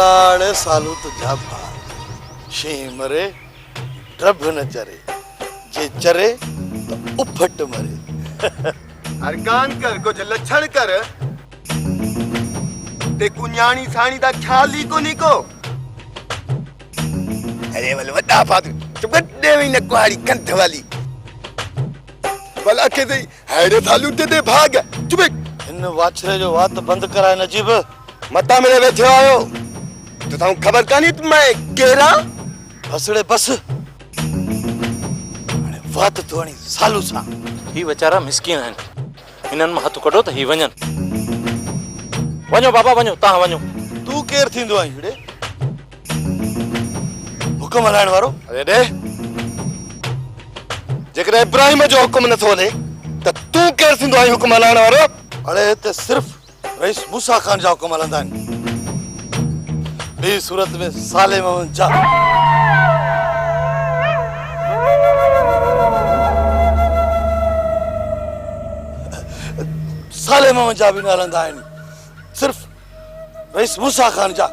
भलाड़े सालू तुझा भार शी मरे ड्रभ न चरे जे चरे तो उफट मरे अरकान कर कुछ लक्षण कर ते कुन्याणी साणी दा ख्याल ही को निको अरे वल वदा फात चुगडे में न कुआड़ी कंठ वाली भला के दे हेड़े थालू ते भाग चुप इन वाछरे जो वात बंद कराए नजीब मता मेरे बैठे आयो तो ताऊ खबर कानी मैं केरा हसड़े बस अरे वात थोड़ी सालू सा ही बेचारा मिस्किन है इनन में हथ कढो त ही वञन वञो बाबा वञो ता वञो तू केर थींदो आई हिड़े हुकुम हलाइण वारो अरे दे जेकर इब्राहिम जो हुकुम न थोले त तू केर थींदो आई हुकुम हलाइण वारो अरे ते सिर्फ रईस मूसा खान जा हुकुम हलंदा आहिनि ॿी सूरत में साले मोहम्मद जा साले मोहम्मद जा भी न हलंदा आहिनि सिर्फ रईस मूसा खान जा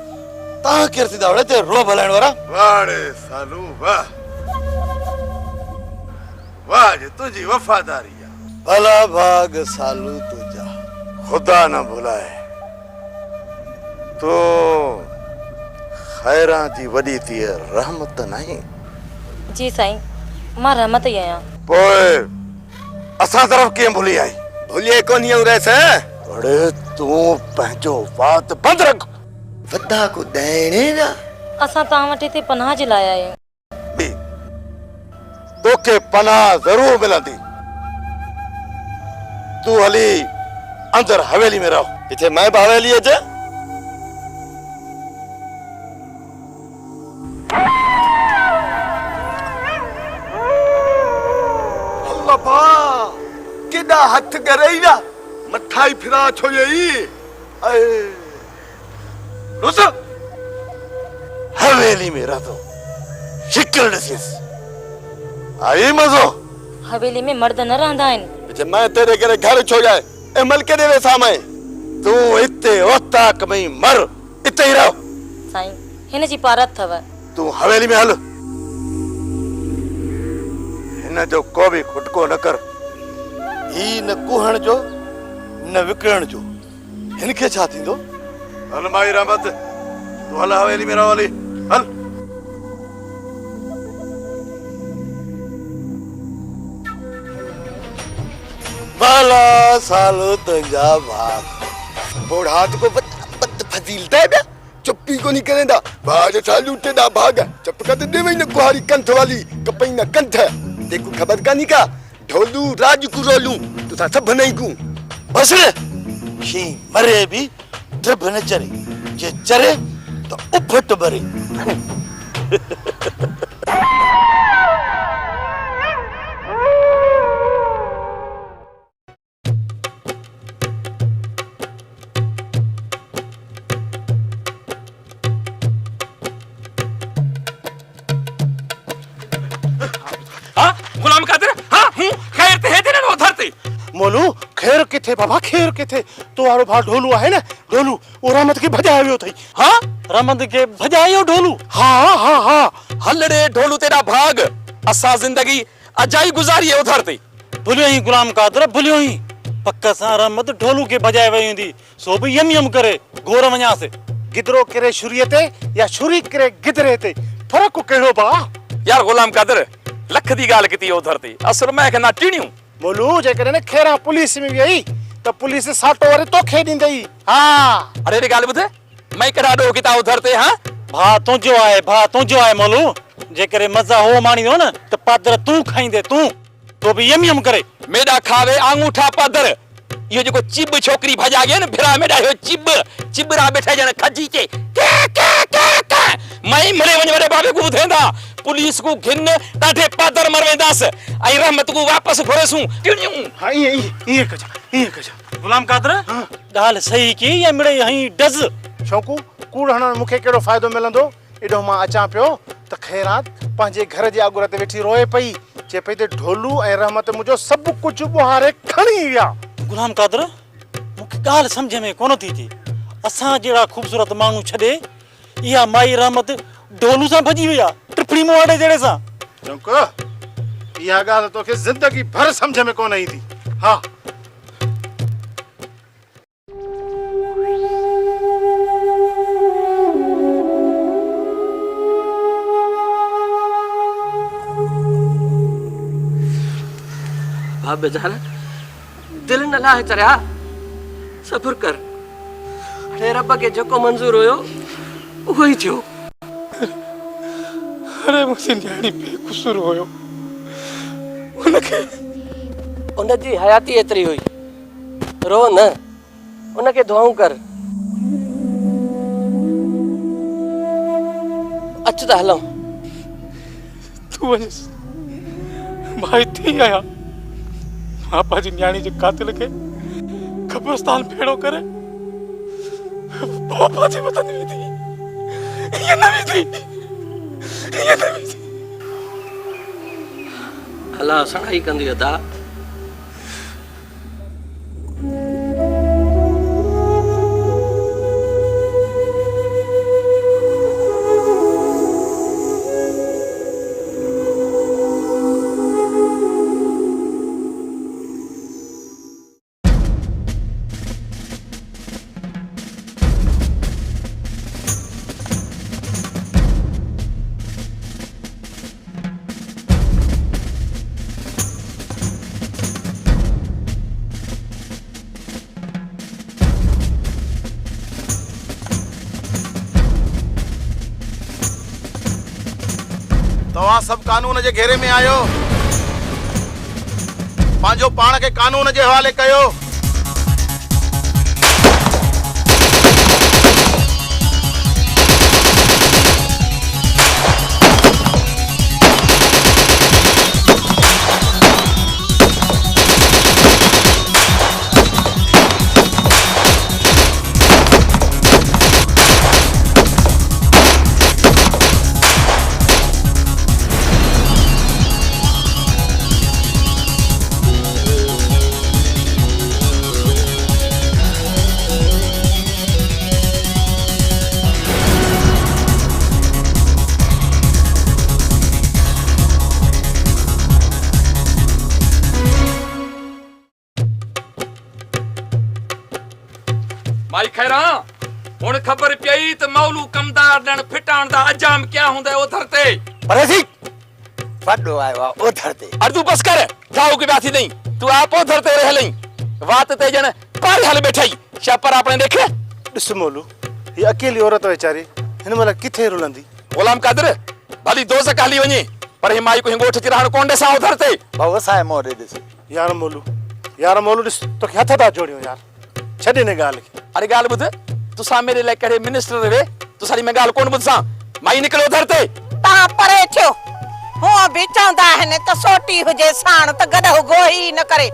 तव्हां केर थींदा वड़े ते रोब हलाइण वारा वाड़े सालू वाह वाह जे तुझी वफादारी है भला भाग सालू तुझा खुदा न भुलाए तो खैरा जी वडी थी रहमत नहीं जी साईं मां रहमत ही आया पोए असा तरफ के भूली आई भूलिए कोन यूं रहस अरे तू पंहिंजो बात बंद रख वदा को देने ना असा ता वटे ते पनाह जे लाया आया बी तोके पनाह जरूर मिलंदी तू हली अंदर हवेली में रहो इथे मैं हवेली अच अल्लाह बा केदा हथ करई ना मथाई फिरा छो यही ए रुस हवेली में रहो शिकल दसिस आई मजो हवेली में मर्द न रहंदा आहिनि जे मैं तेरे करे घर छो जाए ए मल के देवे सामे तू इते ओताक में मर इते ही रहो साईं हिन जी पारत थव तू हवेली में हल हिन जो को भी खुटको न कर ही न कुहण जो न विकरण जो हिनखे छा थींदो हल माई रहमत तू हल हवेली में रहो हली हल भला सालू तुझा भाग बूढ़ात को बत फजीलता है चुप्पी को नहीं करेंदा बाज चालू तेदा भाग चुप कर दे वही न कुहारी कंठ वाली कपई न कंठ देखो खबर का नहीं का ढोलू राज को रोलू तो सब नहीं को बस शी मरे भी ड्रभ न चरे जे चरे तो उफट मरे गुलाम कादिर हां हूं खैर ते है तेरे नो धरती मोलू खैर किथे बाबा खैर किथे तो वारो भा ढोलू है ना ढोलू ओ रहमत के भजायो थई हां रहमत के भजायो ढोलू हां हां हां हलड़े ढोलू तेरा भाग असा जिंदगी अजाई गुजारी है उधर ते भुलियो ही गुलाम कादिर भुलियो ही पक्का सा रहमत ढोलू के भजाए वई हुंदी सो भी यम यम करे गोर वणा से गिदरो करे शुरियते या शुरी करे गिदरे ते फर्क केड़ो बा यार गुलाम कादिर लख दी गाल किती उधर ते असर मैं के ना टीणियो मोलू जे करे ने खैरा पुलिस में गई तो पुलिस साटो वारे तो खे दींदई हां अरे रे गाल बुधे मैं केड़ा डो किता उधर ते हां भा तुझो आए मोलू जे करे मजा हो मानी हो ना तो पादर तू खाइंदे तू तो भी यम यम करे मेडा खावे आंगूठा पादर यो जो चिब छोकरी भजा गया ना फिरा मेडा यो चिबरा बैठा जन खजी के मैं मरे वने वरे बाबे को थेंदा पुलिस को घिन टाठे पादर मरवेदास आई रहमत को वापस फरेसू टिणियो हां ये कजा गुलाम कादर गाल सही की या मिड़े हई डज शौकू कूड़ हणन मुखे केड़ो फायदो मिलंदो एडो मां अचा पियो त खैरात पांजे घर जे आगुर ते वेठी रोए पई चे पई ते ढोलू ए रहमत मुजो सब कुछ बुहारे खणी विया गुलाम कादर मुखे गाल समझ में कोन थी असा जेड़ा खूबसूरत मानू छडे इहा माई रहमत ढोलू सां भॼी वई आहे टिपणी मोहाड़े जहिड़े सां। चौंको इहा ॻाल्हि तोखे ज़िंदगी भर सम्झ में कोन ईंदी। हा भाउ बेचारा दिल न लाहे चरिया सब्र कर अरे रब के जेको मंजूर हुयो उहो ई थियो। अरे मुंहिंजी न्याणी बेक़सूर हुयो उनखे उनजी हयाती एतिरी हुई रो न उनखे दुआऊं कर अच त हलूं। तूं वञिस मां हिते ई आहियां। मां पंहिंजी न्याणी जे कातिल खे क़ब्रस्तान फेड़ो करे पोइ पंहिंजे वतन वेंदी। ईअं न वेंदी ईअं न वेंदी। अलाह सणाई कंदी अदा। तव्हां सभु कानून जे घेरे में आहियो। पंहिंजो पाण खे कानून जे हवाले कयो। माई खैरा हुन खबर पई त मौलू कमदार ॾण फिटाण दा अंजाम क्या हुंदा उधर ते पर सी वॾो आयो आहे ओधर ते। अरे तू बस कर जाओ के बाती नहीं तू आप उधर ते रह लई बात ते जन पार हल बैठाई छापर आपने देखे। ॾिस मोलू हीअ अकेली औरत वीचारी हिन महिल किथे रुलंदी। गुलाम कादर भली दोज़क हली वञे पर हे माई को हिंगोठ चिराण कोन ॾिसां उधर ते। भाऊ असांजे मोरे ॾिस। यार मोलू ॾिस तोखे हथ था जोड़ियो यार छॾ हिन ॻाल्हि खे। अरे गाल बुध तुसा मेरे लाइ कड़े मिनिस्टर रे तुसारी मैं गाल कोन बुधसां माई निकलो उधर ते। ता परे थियो हो भी चंदा है त सोटी हुजे साण त गडो गोही न करे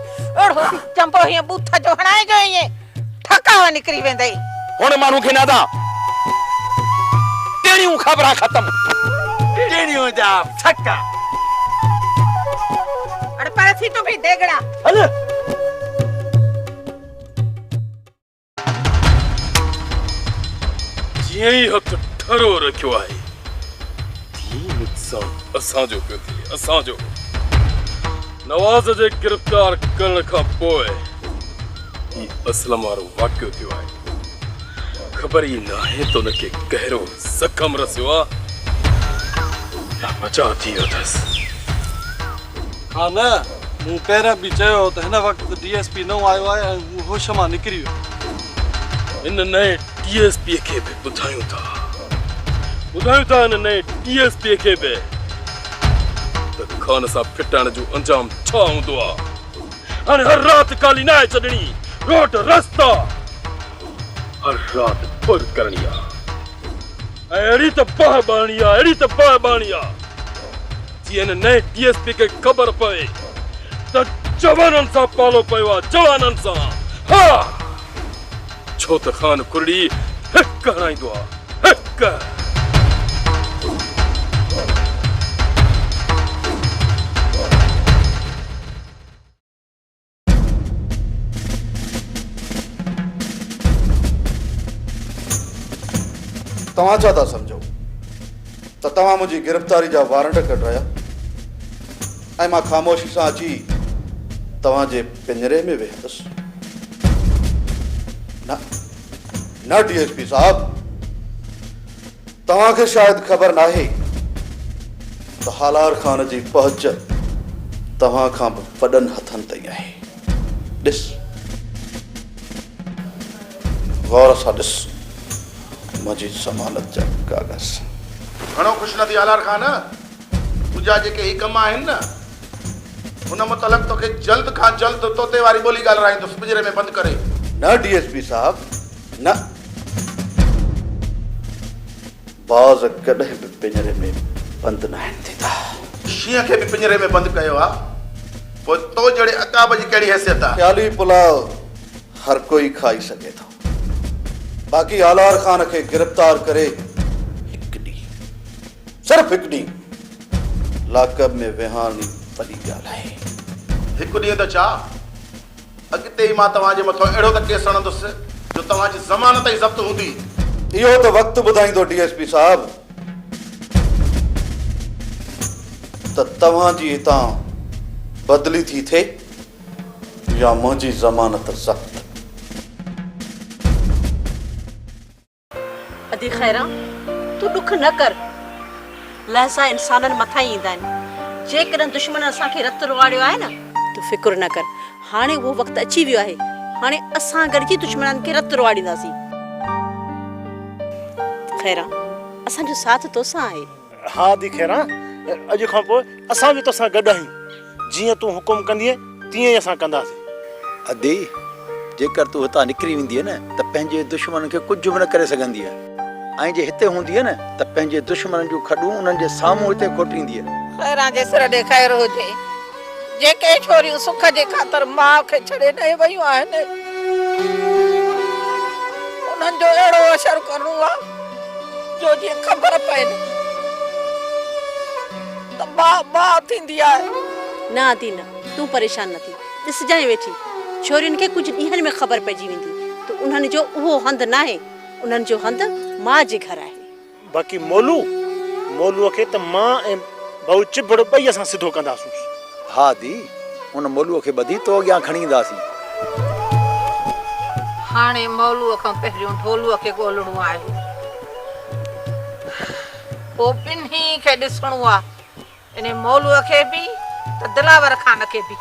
ओढ़ो चंपो ही बूथा जो हणाए जो ये ठकावा निकरी वेंदई। हुन मानू खे नादा टेणियूं खबरां खत्म टेणियों जा छक्का। अरे परसी तो भी देगड़ा हल यही हथ ठरो रखियो आहे थी नुक़सान असांजो पियो थिए असांजो। नवाज़ जे गिरफ़्तार करण खां पोइ ही असलम वारो वाक़ियो थियो आहे। ख़बर ई नाहे त उनखे कहिड़ो ज़ख़्म रसियो आहे या मचा थी वियो अथसि। हा न मूं पहिरियों बि चयो त हिन वक़्तु DSP नओं आयो आहे ऐं हू होश मां निकिरी वियो। इन नए DSP खे बि ॿुधायूं था हिन नए DSP खे बि त खान सां फिटण जो अंजाम छा हूंदो आहे। हाणे हर राति काली नाहे छॾणी रोड रस्ता हर राति फुर करणी आहे ऐं अहिड़ी त बाह बाणी आहे जीअं हिन नए DSP खे ख़बर पए त जवाननि सां पालो पियो आहे जवाननि सां। हा छो त खान कुरड़ी हिक हणाईंदो आहे हिक। तव्हां छा था सम्झो त तव्हां मुंहिंजी गिरफ़्तारी जा वारंट कढाया ऐं मां ख़ामोशी सां अची तव्हांजे पिंजरे में वेहंदुसि? न न DSP साहब, तव्हांखे शायदि ख़बर नाहे त हालार ख़ान जी पहुच तव्हां खां बि वॾनि हथनि ताईं आहे। ॾिस, गौर सां ॾिस मुंहिंजी ज़मानत जा कागज़। घणो ख़ुशि न थी आलार ख़ान, तुंहिंजा जेके ही कम आहिनि न, हुन मुतलक़ तोखे जल्द खां जल्द तोते वारी ॿोली ॻाल्हाईंदुसि पिंजरे में बंदि करे। न DSP साहब, न। बाज़ कॾहिं बि पिंजरे में बंदि न आहिनि थींदा। शींहं खे बि पिंजरे में बंदि कयो आहे, पोइ तो जहिड़े अकाब जी कहिड़ी हैसियत आहे? ख़्याली पुलाव हर कोई खाई सघे थो, बाक़ी आलार ख़ान खे गिरफ़्तार करे हिकु ॾींहुं, सिर्फ़ु हिकु ॾींहुं लाकब में विहारणी वॾी ॻाल्हि आहे। हिकु ॾींहुं त छा, अॻिते ई मां तव्हांजे मथां अहिड़ो त केस हणंदुसि जो तव्हांजी ज़मानत ई ज़ब्त हूंदी। इहो त वक़्तु ॿुधाईंदो DSP साहब त तव्हांजी हितां बदली थी थिए या मुंहिंजी ज़मानत ज़ब्त। अदी खैरा, तू दुख न कर। लहसा इंसाननि मथां ई ईंदा आहिनि। जेकॾहिं दुश्मन असांखे रत रुआड़ियो आहे न, तू फिक्र न कर। हाणे उहो वक़्तु अची वियो आहे। हाणे असां गॾिजी दुश्मननि खे रत रुआड़ींदासीं। खैरा, असांजो साथ तोसां आहे। हाँ दी खैरा, अॼु खां पोइ असां बि तोसां गॾु आहियूं। जीअं तूं हुकुम कंदीअ तीअं ई असां कंदासीं। अदी, जेकर तूं हितां निकिरी वेंदीअ न त पंहिंजे दुश्मन खे कुझु बि न करे सघंदीअ, ऐं जे हिते हूंदीअ न त पंहिंजे दुश्मन जूं खॾूं उन्हनि जे साम्हूं हिते खोटींदीअ। खैरा जे सिर ॾे ख़ैर हुजे। जेके छोरियूं सुख जे ख़ातिर माउ खे छॾे ॾेई वयूं आहिनि, उन्हनि जो अहिड़ो असरु करिणो आहे जो जीअं ख़बर पए त माउ थींदी आहे। न आती न, तूं परेशान न थी। ॾिसजांइ वेठी, छोरियुनि खे कुझु ॾींहंनि में ख़बर पइजी वेंदी त उन्हनि जो उहो हंधु न आहे, उन्हनि जो हंधु माउ जे घर आहे। बाक़ी मोलूअ खे त मां ऐं भाऊ चिबड़ ॿई असां सिधो कंदासूं। हा दी, उन मोलूअ खे ॿधी तो अॻियां खणी ईंदासीं। हाणे मौलूअ खां पहिरियों ढोलूअ खे ॻोल्हणो आहे, पोइ ॿिन्ही खे ॾिसणो आहे। इन मौलूअ खे बि त दिलावर ख़ान खे बि।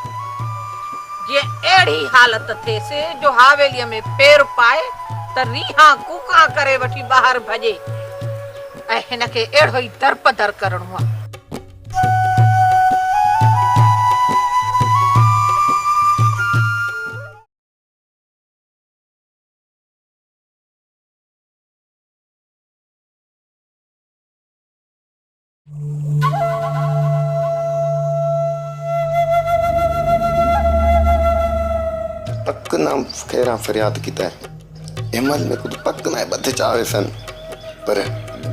जीअं अहिड़ी हालत थिएसि जो हवेलीअ में पेर पाए त रीहा कूका करे वठी ॿाहिरि भॼे, ऐं हिन खे अहिड़ो ई दरपदर करणो आहे। पक नाम खैरा फरियाद की तय हिमल में कुछ पक ना बथे चावे सन, पर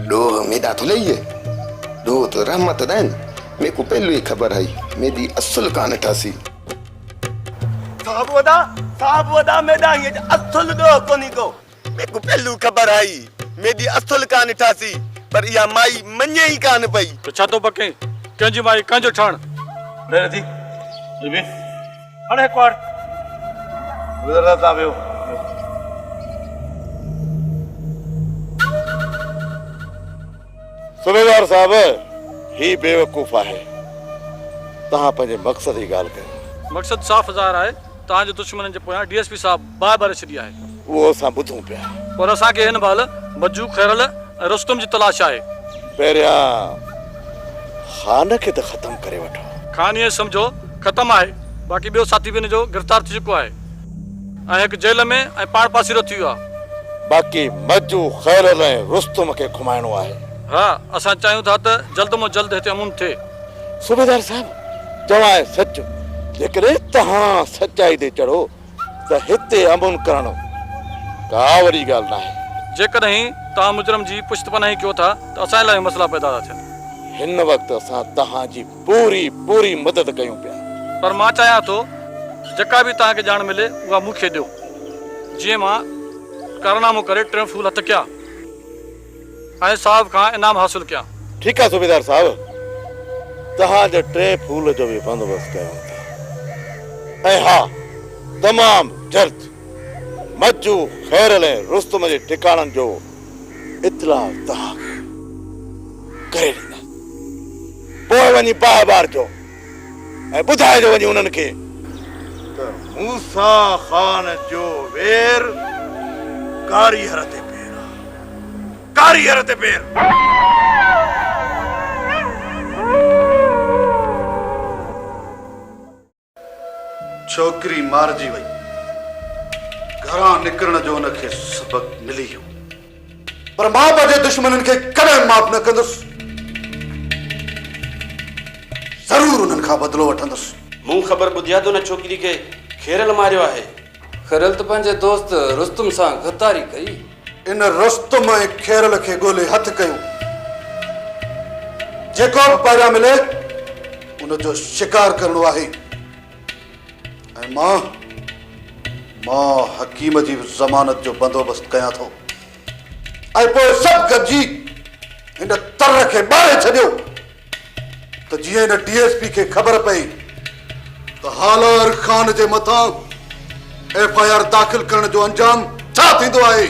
डोह मेदा तो लइए डोह तो रहमत दैन। मेरे को पहले ही खबर आई मेरी असल कान ठासी। साहब वदा मेदा ये असल डोह कोनी को। मेरे को पहले खबर आई मेरी असल कान ठासी, पर या माई मन्ने ही कान पई। तो छा तो पके कंजी माई कंजो ठाण रे दी ये भी अरे क्वार गुजरता था बेओ। सूबेदार साहब, ही बेवकूफ़ आहे। तव्हां पंहिंजे मक़सद जी ॻाल्हि कयो। मक़सद साफ़ ज़ाहिर आहे। तव्हांजे दुश्मननि जे पोयां DSP साहब बार बार छॾी आहे। उहो असां ॿुधूं पिया, पर असांखे हिन महिल मज्जू खैरल ऐं रुस्तम जी तलाश आहे। पहिरियां ख़ान खे त ख़तमु करे वठो। ख़ान इहे सम्झो ख़तमु आहे, बाक़ी ॿियो साथी बि हिन जो गिरफ़्तार थी चुको आहे ऐं हिकु जेल में ऐं पाण पासीरो थी वियो आहे। बाक़ी मज्जू खैरल ऐं रुस्तम खे घुमाइणो आहे। हा, असां चाहियूं था त जल्द में जल्द हिते अमून थिए। सूबेदार साहब, चवां सच, जेकॾहिं तव्हां सचाई ते चढ़ो त हिते अमून करणो का वॾी ॻाल्हि न आहे। जेकॾहिं तव्हां मुजरम जी पुश्तपनाही कयो था त असां लाइ मसइला पैदा था थियनि। हिन वक़्तु असां तव्हांजी पूरी मदद कयूं पिया, पर मां चाहियां थो जेका बि तव्हांखे ॼाण मिले उहा मूंखे ॾियो, जीअं मां कारनामो करे टे फूल हथ कया। ऐं साहब खां इनाम हासिल कयां। ठीकु आहे सूबेदार साहिब, तव्हांजे 3 फूल जो बि बंदोबस्तु कयूं था। ऐं हा, तमामु जल्द मज्जू खैरल ऐं रुस्तम जे ठिकाणनि जो इतला तव्हांखे करे ॾींदा। पोइ वञी बाहि बारजो ऐं ॿुधाइजो वञी उन्हनि खे त मूसा ख़ान जो वेर कारीगर ते पेर आहे, कारीगर ते पेर। छोकिरी मारिजी वई, घरां निकिरण जो उनखे सबक मिली वियो, पर मां पंहिंजे दुश्मननि खे कॾहिं माफ़ न कंदुसि। ज़रूर उन्हनि खां बदिलो वठंदुसि। मूं ख़बर ॿुधी आहे त हुन छोकिरी खे खेरल मारियो आहे। खेरल त पंहिंजे दोस्त रुस्तम सां गद्दारी कई। इन रुस्तम ऐं खेरल खे ॻोल्हे हथ कयूं। जेको बि पहिरियां मिले उनजो शिकार करणो आहे। ऐं मां हकीम जी ज़मानत जो बंदोबस्तु कयां थो। ऐं पोइ सभु गॾिजी हिन तर खे ॿारे छॾियो त जीअं हिन DSP खे ख़बर पई त हालार ख़ान जे मथां FIR दाख़िल करण जो अंजाम छा थींदो आहे।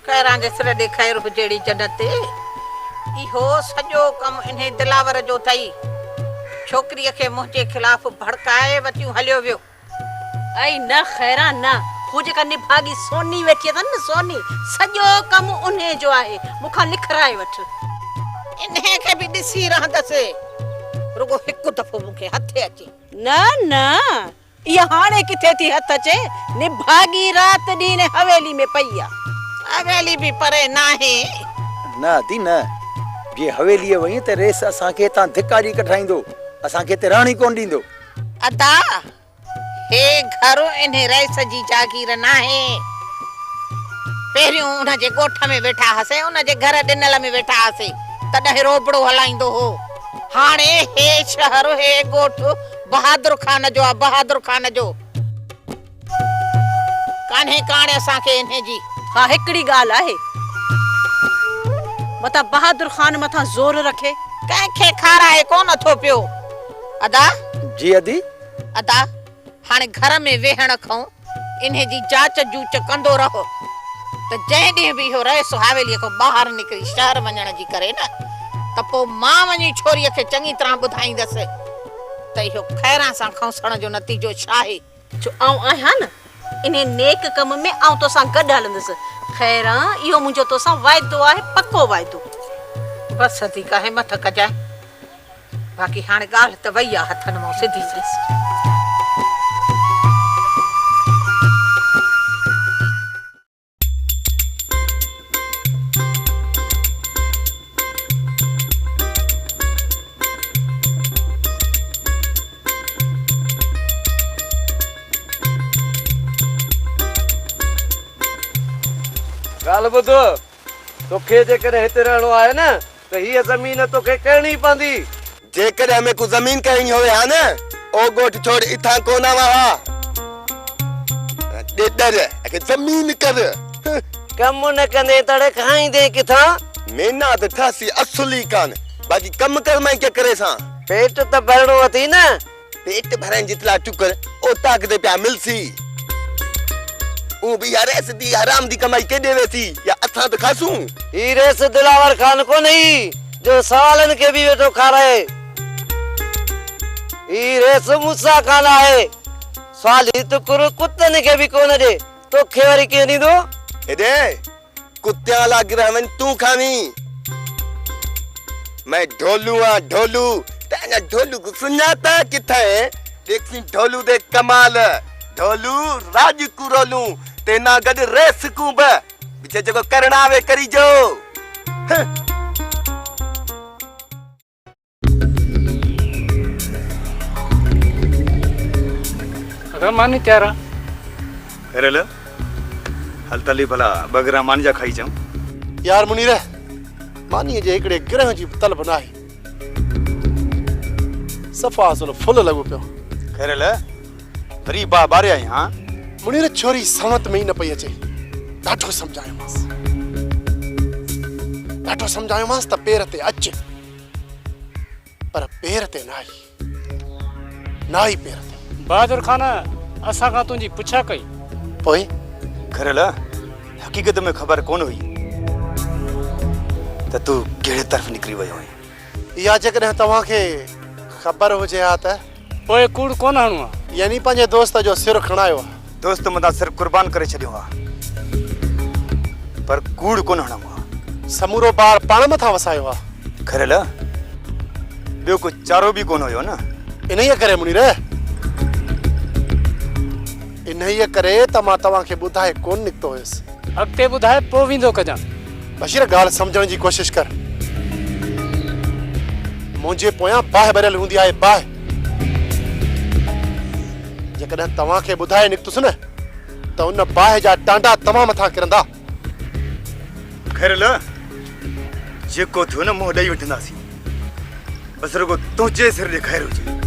खैरां जे सिर ॾे खैर हुजेड़ी जन्नत। इहो सॼो कमु इन्हे दिलावर जो अथई। छोकिरीअ खे मुंहिंजे ख़िलाफ़ भड़काए वतियूं हलियो वियो। ऐं न खैरा न, हू जेका निभागी सोनी वेठी अथनि न, सोनी, सॼो कमु उन जो आहे। मूंखां लिखराए वठ। इन्हे खे बि ॾिसी रहंदसि, रुगो हिकु दफ़ो मूंखे हथे अचे। न न, इहा हाणे किथे थी हथ अचे? निभागी राति ॾींहुं हवेली में पई आहे। हवेली बि परे नाहे। न दी न, जे हवेली वई त रेस असांखे हितां धिकारी कढाईंदो, असांखे हिते रहणी कोन ॾींदो। अदा हे घर इन रईस जी जागीर नाहे। पहिरियों उन जे ॻोठ में वेठा हुआसीं, उन जे घर ॾिनल में वेठा हुआसीं, तॾहिं रोबड़ो हलाईंदो हो। हाणे हे शहर, हे ॻोठ बहादुर खान जो आहे, बहादुर खान जो। कान्हे काणे असांखे इन्हे जी। हा, हिकिड़ी ॻाल्हि आहे, मथां बहादुर खान मथां ज़ोर रखे कंहिंखे खाराए कोन थो पियो। अदा जी अदी, अदा हाणे घर में वेहण खां इन्हे जी जांच जूच कंदो रहो त जंहिं ॾींहुं बि इहो रहिसो हवेलीअ खां ॿाहिरि निकिरी शहर वञण जी करे न, त पोइ मां वञी छोरीअ खे चङी तरह ॿुधाईंदसि त इहो खैरां सां खौसण जो नतीजो छा आहे। जो आऊं आहियां न, इन नेक कम में आऊं तोसां गॾु हलंदसि। खैरां, इहो मुंहिंजो तोसां वाइदो आहे, पको वाइदो। बसि थी का हिमत कजाए, बाक़ी हाणे ॻाल्हि त वई आहे हथनि मां सिधी सिधी। ॻाल्हि ॿुध, तोखे जेकॾहिं हिते रहणो आहे न त हीअ ज़मीन तोखे करणी पवंदी। जेकॾहिं हमें को ज़मीन करणी होवे हा न, ओ ॻोठ छोड़ इथां कोन आवा हा। ॾेडर अखे ज़मीन कर। कम न कंदे तड़े खाईंदे किथां? मेना त ठासी असुली कान, बाक़ी कम कर मैं क्या करे सा। पेट त भरणो अथई न। पेट भरण जितला चुकर ओ ताकत पिया मिलसी। ओ भी यार ऐसे दी हराम दी कमाई के देवे थी या अथा तो खासू। ई रेस दिलावर खान को नहीं जो सवालन के भी वेठो खाराए। ई रेस मूसा खान है, साली तो कुत्तन के भी कोन दे, तो खेवरी के नहीं दो। एदे कुत्त्या ला गिरहवन तू खानी। मैं ढोलू आ ढोलू, तेना ढोलू को सुनाता किथा है। देखी ढोलू दे कमाल, ढोलू राज को रोलू, तेना गड रेस को ब बिचे जको करना आवे करी जो। अगर मानी त्यारा अरे ले हल तली भला बगरा मान जा खाई जाऊं। यार मुनीर, मानी जे हिकिड़े ग्रह जी तलब न आहे, सफ़ा असुल फुल लॻो पियो। खैरल वरी बा बारे आई हाँ मुनीर छोरी समत में ही न पई अचे ॾाढो सम्झायोमांसि त पेर ते अच पर पेर ते न आई पेर ते बहादुर खान असां खां तुंहिंजी पुछा कई पोइ खैरल हकीकत में ख़बर कोन हुई त तूं कहिड़े तरफ़ निकिरी वियो आहीं इहा जेकॾहिं तव्हांखे ख़बर हुजे हा त पोइ कूड़ कोन हणो आहे यानी पंहिंजे दोस्त जो सिर खणायो आहे दोस्त मुंहिंजा सिर कुर्बान करे छॾियो आहे पर कूड़ कोन हणो आहे समूरो बार पाण मथां वसायो आहे खैरल ॿियो कुझु चारो बि कोन हुयो न इन्हीअ करे मुनीर इन्हीअ करे त मां तव्हांखे ॿुधाए कोन निकितो हुयुसि अॻिते ॿुधाए पोइ वेंदो कजां बशीर ॻाल्हि सम्झण जी कोशिशि कर मुंहिंजे पोयां बाहि भरियल हूंदी आहे बाहि जेकॾहिं तव्हांखे ॿुधाए निकितुसि न त उन बाहि जा टांडा तव्हां मथां किरंदा खैरल जेको थियो न मुंहुं ॾेई वठंदासीं बसि रुगो तुंहिंजे सिर ॾेखारे हुजे